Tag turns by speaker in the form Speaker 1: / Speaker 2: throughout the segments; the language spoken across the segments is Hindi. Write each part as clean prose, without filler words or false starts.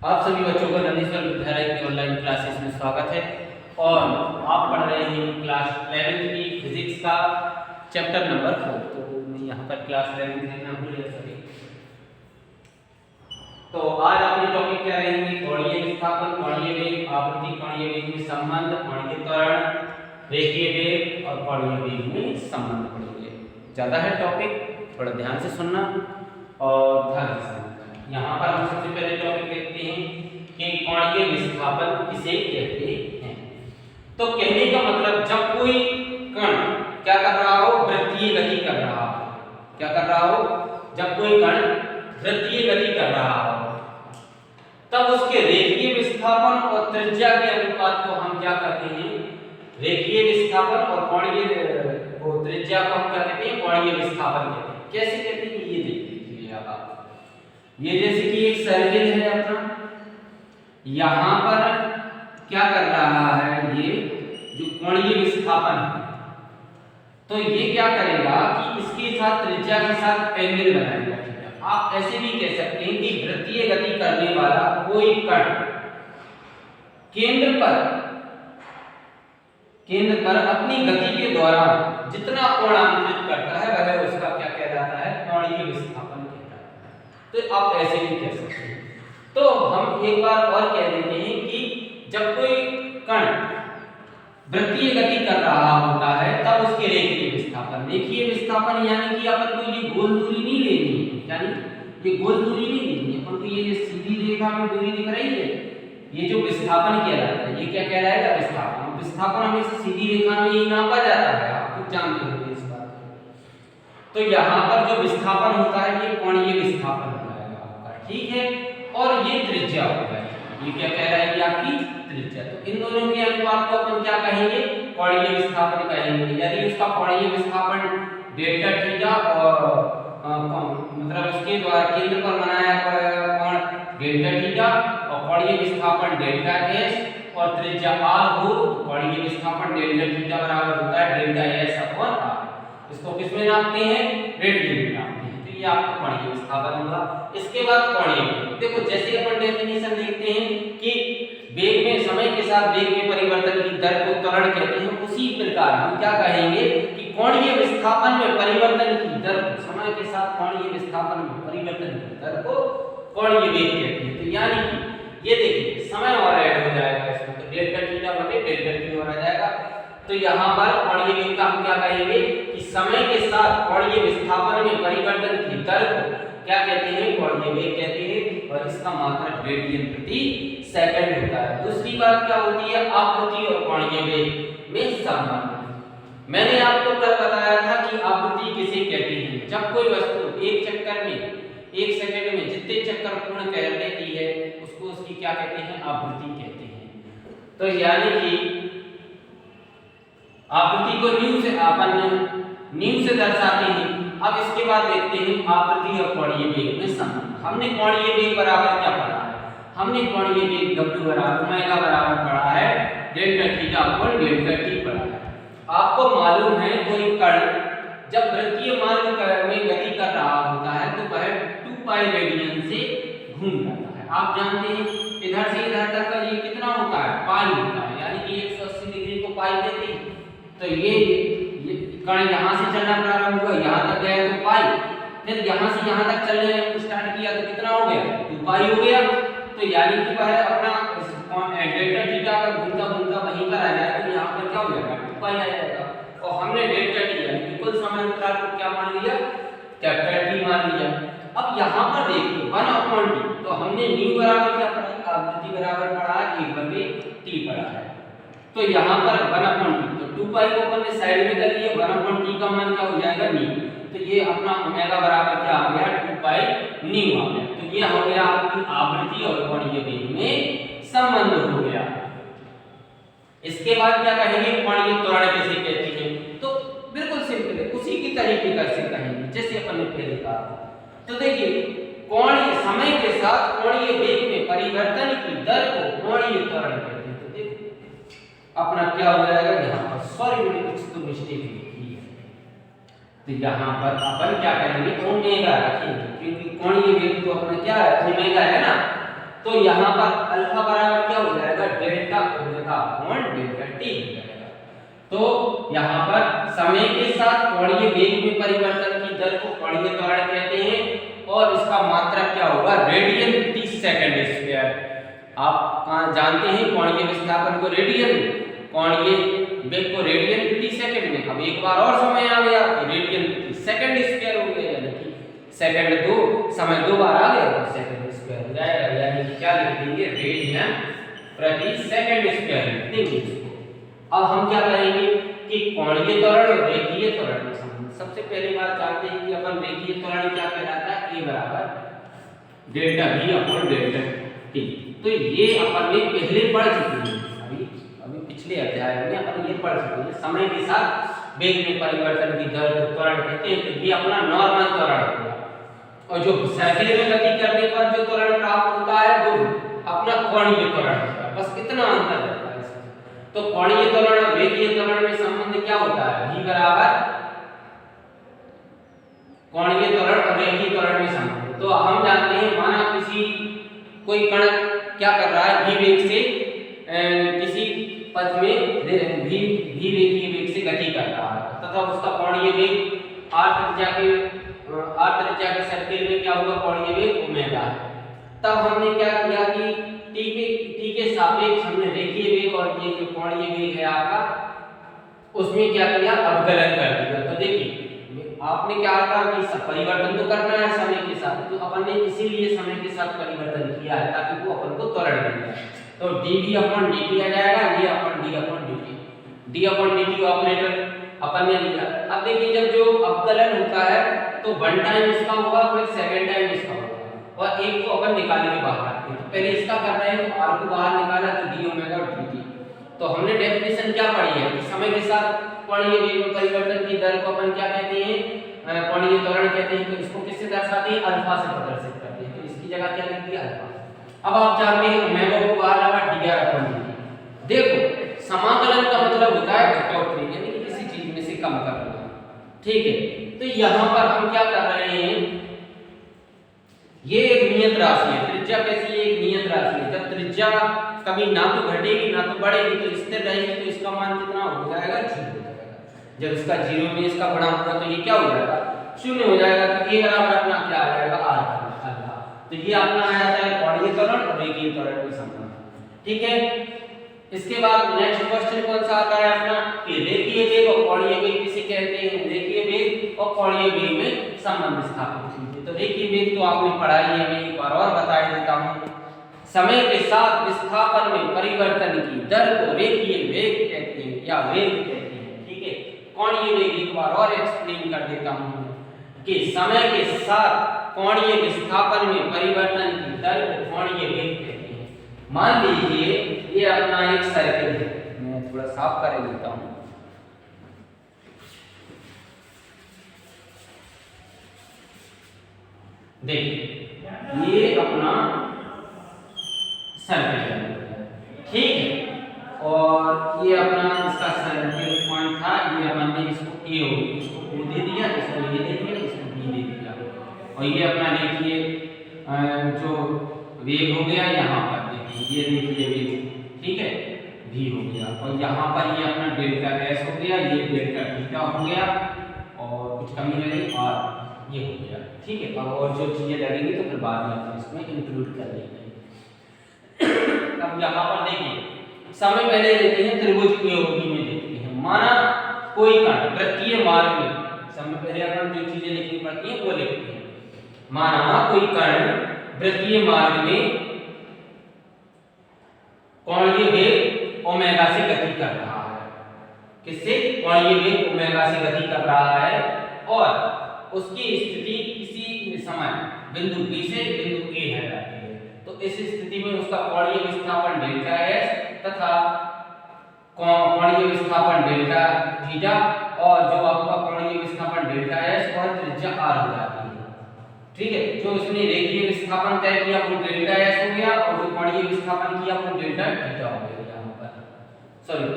Speaker 1: आप सभी बच्चों का नंदीश्वर विद्यालय की ऑनलाइन क्लासेस में स्वागत है और आप पढ़ रहे हैं क्लास 11th की फिजिक्स का चैप्टर नंबर 4। तो मैं यहाँ पर क्लास 11th लिखना भूल गया सभी। तो आज अपने टॉपिक क्या रहेंगे? कोणीय विस्थापन, कोणीय वेग, आवृत्ति, कोणीय वेग में संबंध, कोणीय त्वरण, रेखीय वेग और कोणीय वेग में संबंध पढ़ेंगे। ज्यादा है टॉपिक, थोड़ा ध्यान से सुनना और ध्यान से समझना। यहाँ पर हम सबसे पहले टॉपिक देखते हैं कि कोणीय विस्थापन किसे कहते हैं। तो कहने का मतलब जब कोई कण क्या कर रहा हो, वृत्तीय गति कर रहा हो। क्या कर रहा हो? जब कोई कण वृत्तीय गति कर रहा हो तब उसके रेखीय विस्थापन और त्रिज्या के अनुपात को हम क्या कहते हैं? रेखीय विस्थापन और कोणीय त्रिज्या को हम क्या कहते हैं? कोणीय विस्थापन कहते हैं। कैसे कहते हैं ये देख लीजिए आप। ये जैसे कि एक सर्किल है अपना, यहां पर क्या कर रहा है, ये जो कोणीय विस्थापन है तो ये क्या करेगा कि इसके साथ त्रिज्या के साथ एंगल बनाएगा। आप ऐसे भी कह सकते हैं कि वृत्तीय गति करने वाला कोई कण केंद्र पर अपनी गति के दौरान जितना कोण अंतरित करता है वह उसका क्या कहलाता है? कोणीय विस्थापन कहलाता है। तो आप ऐसे भी कह सकते हैं। तो हम एक बार और कह देते हैं कि जब कोई कण वृत्तीय गति कर रहा होता है तब उसके रेखीय विस्थापन यानी कि अपन को ये गोल दूरी नहीं लेनी है, यानी ये गोल दूरी नहीं लेनी है अपन को। ये सीधी रेखा में दूरी दिख रही है, ये जो विस्थापन कहलाता है, ये क्या कहलाएगा? विस्थापन। विस्थापन हमेशा सीधी रेखा में ही नापा जाता है, आप कुछ जानते होंगे इस बात को। तो यहाँ पर जो विस्थापन होता है ये कोणीय विस्थापन हो जाएगा आपका, ठीक है। और ये त्रिज्या होगा, ये क्या कह रहा है? आपकी त्रिज्या। तो इन दोनों के अनुपात को अपन क्या कहेंगे? कोणीय विस्थापन कहेंगे। यदि उसका कोणीय विस्थापन डेल्टा थीटा और मतलब उसके द्वारा केंद्र पर बनाया कोण डेल्टा थीटा और कोणीय विस्थापन डेल्टा एस और त्रिज्या आर हो, कोणीय विस्थापन डेल्टा थीटा बराबर होता है डेल्टा एस अपॉन आर। इसको किसमें नापते हैं? रेडियन में नापते हैं। तो ये आपका कोणीय विस्थापन होगा। इसके बाद कोणीय वेग। देखो जैसे अपन डेफिनेशन देखते हैं कि वेग में समय के साथ वेग में परिवर्तन की दर को त्वरण कहते हैं, उसी प्रकार हम क्या कहेंगे कि कोणीय विस्थापन में परिवर्तन की दर, समय के साथ कोणीय विस्थापन में परिवर्तन की दर को कोणीय वेग कहते हैं। तो यानी कि ये देखिए समय और ऐड हो जाएगा इसमें, तो डेल्टा थीटा बटे डेल्टा टी हो जाएगा। तो यहाँ पर कोणीय वेग का हम क्या कहेंगे कि समय के साथ कोणीय विस्थापन में परिवर्तन की दर को क्या कहते हैं? कोणीय वेग कहते हैं। और इसका मात्रक रेडियन प्रति सेकंड होता है। दूसरी बात क्या होती है? आवृत्ति और कोणीय वेग में संबंध। मैंने आपको कल बताया था कि आवृत्ति किसे कहते हैं? जब कोई वस्तु एक चक्कर में, एक सेकंड में जितने चक्कर पूर्ण कर लेती है उसको उसकी क्या कहते हैं? आवृत्ति कहते हैं। तो यानी कि आवृत्ति को न्यू से दर्शाते हैं। अब इसके बाद देखते हैं आवृत्ति और कोणीय वेग में संबंध। हमने कोणीय वेग बराबर क्या पढ़ा है? हमने कोणीय वेग W बराबर ओमेगा बराबर पढ़ा है delta theta upon delta T पढ़ा है। आपको मालूम है कोई कण जब वृत्तीय मार्ग में गति कर रहा होता है तो वह 2 पाई रेडियन से घूम जाता है। आप जानते हैं इधर से इधर तक का ये कितना होता है? पाई होता है, यानी कि 180 डिग्री को पाई कहते हैं। तो ये कण यहाँ से चलना प्रारंभ हुआ, यहाँ तक गया तो पाई, फिर यहाँ से यहाँ तक चलने स्टार्ट किया तो कितना हो गया? 2 पाई हो गया। तो यानी कि वह अपना डेल्टा थीटा अगर घूमता घूमता वहीं पर आ जाए तो यहाँ पर क्या हो जाएगा? 2 पाई आ जाएगा। और हमने डेल्टा टी यानी कि कुल समय अंतराल को क्या मान लिया? कैपिटल टी मान लिया। अब यहाँ पर देखिए 1/t, तो हमने न्यू बराबर क्या पढ़ा? आवृत्ति बराबर पढ़ा 1/t पढ़ा है। तो यहाँ पर 1/t, तो 2 पाई को अपन ने साइड में कर लिया, 1/t का मान क्या हो जाएगा? न्यू। तो ये अपना ओमेगा बराबर क्या आ गया? 2 पाई न्यू आ गया। तो ये हो गया आपकी आवृत्ति और कोणीय वेग में संबंध हो गया। इसके बाद क्या कहेंगे? कोणीय त्वरण किसे कहते हैं? तो बिल्कुल सिंपल है, उसी की तरीके से कहेंगे जैसे अपन ने पहले कहा। तो देखिए कोणीय समय के साथ कोणीय वेग में परिवर्तन की दर को कोणीय त्वरण कहते हैं। तो देखो अपना क्या हो जाएगा? यहाँ पर सॉरी मैंने कुछ तो मिस्टेक लिखी है, तो यहाँ पर अपन क्या करेंगे? ओमेगा रखेंगे, क्योंकि कोणीय वेग तो अपना क्या है? ओमेगा है ना। तो तो यहाँ पर अल्फा बराबर क्या हो जाएगा, delta omega upon delta T हो जाएगा। तो यहाँ पर समय के साथ कोणीय वेग में परिवर्तन की दर को कोणीय त्वरण कहते हैं और इसका मात्रक क्या होगा, रेडियन प्रति सेकंड स्क्वायर। आप कहाँ जानते हैं कोणीय विस्थापन को रेडियन, कोणीय वेग को रेडियन प्रति सेकंड में। अब एक बार और समय आ गया तो रेडियन प्रति सेकंड स्क्वायर हो गया, यानी कि सेकंड दो, समय दो बार आ गया तो सेकंड स्क्वायर हो जाएगा, यानी कि क्या लिख देंगे, रेडियन प्रति सेकंड स्क्वायर लिख देंगे इसको। अब हम क्या करेंगे कि कोणीय त्वरण और रेखीय त्वरण में संबंध। सबसे पहली बात जानते हैं कि अपन रेखीय त्वरण क्या कहलाता है, ए बराबर delta v upon delta T. तो ये अपन ने पहले पढ़ चुके हैं, अभी पिछले अध्याय में अपन ये पढ़ चुके हैं। समय के साथ वेग में परिवर्तन की दर को त्वरण कहते हैं। तो ये अपना नॉर्मल त्वरण हो गया, और जो सर्किल में गति करने पर जो त्वरण प्राप्त होता है वो अपना कोणीय त्वरण होता है। बस इतना अंतर रहता है इसमें। तो कोणीय त्वरण और रेखीय त्वरण में संबंध क्या होता है, v बराबर कोणीय त्वरण और रेखीय त्वरण में संबंध। तो हम जानते हैं, माना किसी कोई कण क्या कर रहा है, v वेग से किसी पथ में v रेखीय वेग से गति कर रहा है तथा उसका कोणीय वेग r त्रिज्या के सर्किल में क्या होगा, कोणीय वेग ओमेगा है। तब हमने क्या किया कि t के सापेक्ष हमने रेखीय वेग और ये जो कोणीय वेग है आपका, उसमें क्या किया, अवकलन कर दिया। तो देखिए आपने क्या कहा कि परिवर्तन तो करना है समय के साथ, तो अपन ने इसीलिए समय के साथ परिवर्तन किया है ताकि वो अपन को त्वरण मिल जाए। तो dv अपॉन dt आ जाएगा, ये अपन d upon dt, d upon dt operator अपन ने लिया। अब देखिए जब जो अवकलन होता है तो वन टाइम इसका होगा, फिर सेकंड टाइम इसका होगा, और एक को अपन निकालने के बाहर रखते हैं। तो पहले इसका कर रहे हैं तो r को बाहर निकाला तो d ओमेगा dt। तो हमने डेफिनेशन क्या पढ़ी है कि समय के साथ कोणीय वेग में परिवर्तन की दर को अपन क्या कहते हैं, कोणीय त्वरण कहते हैं। तो इसको किससे दर्शाते हैं, अल्फा से प्रदर्शित करते हैं। तो इसकी जगह क्या लिख दिया, अल्फा। अब आप जानते हैं ओमेगा को बाहर लगा dr अपॉन dt। देखो समाकलन का मतलब होता है घटोत्तरी, यानी कि किसी चीज में से कम करना, ठीक है। तो यहाँ पर हम क्या कर रहे हैं, ये एक नियत राशि है, त्रिज्या कैसी है, एक नियत राशि है। जब त्रिज्या कभी ना तो घटेगी ना तो बढ़ेगी, तो स्थिर रहेगी, तो इसका मान कितना हो जाएगा, 0 हो जाएगा। जब इसका 0 में इसका गुणा होगा तो ये क्या हो जाएगा, 0 हो जाएगा। तो ये बराबर अपना क्या आ जाएगा, अल्फा। तो ये अपना आ जाता है कोणीय त्वरण और रेखीय त्वरण के संबंध, ठीक है। इसके बाद नेक्स्ट क्वेश्चन कौन सा आता है अपना, कि रेखीय वेग और कोणीय वेग किसे कहते हैं, रेखीय वेग और कोणीय वेग में संबंध स्थापित कीजिए। तो रेखीय वेग तो आपने पढ़ा ही है, मैं एक बार और बता देता हूँ। समय के साथ विस्थापन में परिवर्तन की दर को रेखीय वेग कहते हैं या वेग कहते हैं, ठीक है। कोणीय वेग एक बार और एक्सप्लेन कर देता हूँ कि समय के साथ कोणीय विस्थापन में परिवर्तन की दर को कोणीय वेग कहते हैं। मान लीजिए ये अपना एक सर्किल है, मैं थोड़ा साफ कर देता हूँ। देखिए ये अपना सर्किल है, ठीक है, और ये अपना इसका सर्किल पॉइंट था। ये अपन ने इसको ए हो, इसको ओ दे दिया, इसको ये दे दिया, इसको बी दे दिया, और ये अपना देखिए जो वेग हो गया यहाँ पर, देखिए ये देखिए वेग, ठीक है, v हो गया, और यहाँ पर ये अपना डेल्टा s हो गया, ये डेल्टा थीटा हो गया, और कुछ कमी रह गई और ये हो गया, ठीक है। और जो चीजें लगेंगी तो फिर बाद में अपन इसमें इंक्लूड कर देंगे। अब यहाँ पर देखिए समय पहले देते हैं त्रिभुज उपयोगी में देखते हैं। माना कोई कण वृत्तीय मार्ग में, समय पहले अपन जो चीजें लिखनी पड़ती हैं वो लिखते हैं। माना कोई कण वृत्तीय मार्ग में कोणीय वेग ओमेगा से गति कर रहा है, किससे, कोणीय वेग ओमेगा से गति कर रहा है, और उसकी स्थिति किसी समय बिंदु B से बिंदु A है जाती है। तो इस स्थिति में उसका कोणीय विस्थापन डेल्टा s तथा कोणीय विस्थापन डेल्टा थीटा, और जो आपका कोणीय विस्थापन डेल्टा s और त्रिज्या r हो जाती है, ठीक है। जो इसने रेखीय विस्थापन तय किया वो डेल्टा s हो गया, और जो कोणीय विस्थापन किया वो डेल्टा थीटा हो गया। यहाँ पर सॉरी,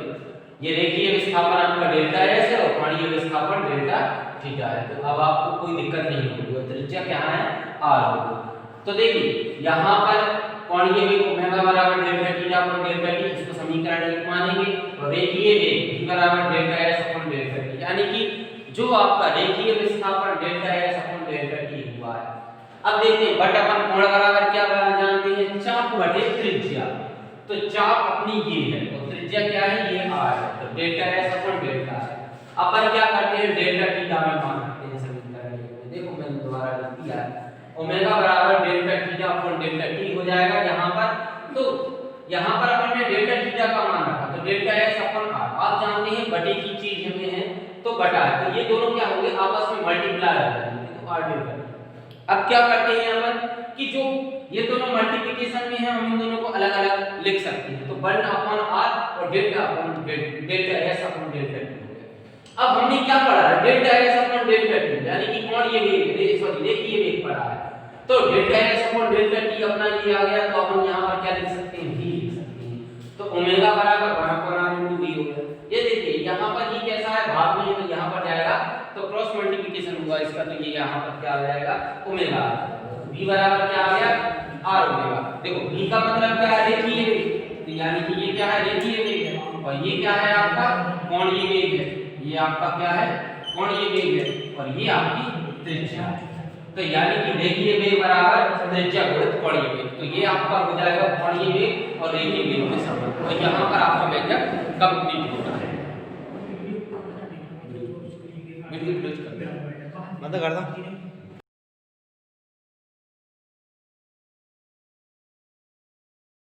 Speaker 1: ये रेखीय विस्थापन आपका डेल्टा s है और कोणीय विस्थापन डेल्टा थीटा है। तो अब आपको कोई दिक्कत नहीं होगी, और त्रिज्या क्या है, r होगी। तो देखिए यहाँ पर कोणीय वेग ओमेगा बराबर delta theta upon delta T, इसको समीकरण 1 मानेंगे। और रेखीय वेग v बराबर delta s upon delta T, यानी कि जो आपका रेखीय विस्थापन delta s upon delta T हुआ है। अब देखते हैं बट अपन कोण बराबर क्या जानते हैं, चाप बटे त्रिज्या। तो चाप अपनी ये है तो त्रिज्या क्या है, ये r है, तो डेल्टा s अपॉन डेल्टा है। अपन क्या करते हैं, डेल्टा थीटा में मान रखते हैं समीकरण में। देखो मैंने दोबारा लिख दिया है, ओमेगा बराबर delta theta upon delta T हो जाएगा यहाँ पर। तो यहाँ पर अपन ने डेल्टा थीटा का मान रखा, तो डेल्टा s अपॉन r, आप जानते हैं बटे की चीज हमें है तो बटा है, तो ये दोनों क्या होंगे आपस में मल्टीप्लाई हो जाएंगे। देखो r डेल्टा। अब क्या करते हैं अपन कि जो ये दोनों मल्टीप्लिकेशन में है, हम इन दोनों को अलग-अलग लिख सकते हैं। तो 1 अपॉन r और delta upon delta s upon delta t हो गया। अब हमने क्या पढ़ा है, delta s upon delta t, यानी कि कोण ये वेग, सॉरी रेखीय वेग पढ़ा है। तो delta s upon delta t अपना ये आ गया, तो अपन यहां पर क्या लिख सकते हैं, v लिख सकते हैं। तो ओमेगा बराबर 1 अपॉन r इनटू v हो गया। ये देखिए यहां पर ये कैसा है, भाग में है तो यहां पर जाएगा, तो क्रॉस मल्टीप्लिकेशन हुआ इसका, तो ये यहां पर क्या आ जाएगा, ओमेगा। v बराबर क्या आ गया, r ओमेगा। देखो v का मतलब क्या है, रेखीय वेग, तो यानी कि ये क्या है, रेखीय वेग है, और ये क्या है आपका कोणीय वेग है। ये आपका क्या है, कोणीय वेग है, और ये आपकी त्रिज्या है। तो यानी कि रेखीय वेग बराबर त्रिज्या गुणित कोणीय वेग, तो ये आपका हो जाएगा कोणीय वेग और रेखीय वेग में संबंध। और यहां पर आपका व्यंजक कंप्लीट होता है। वीडियो क्लोज कर दे, बंद कर दो।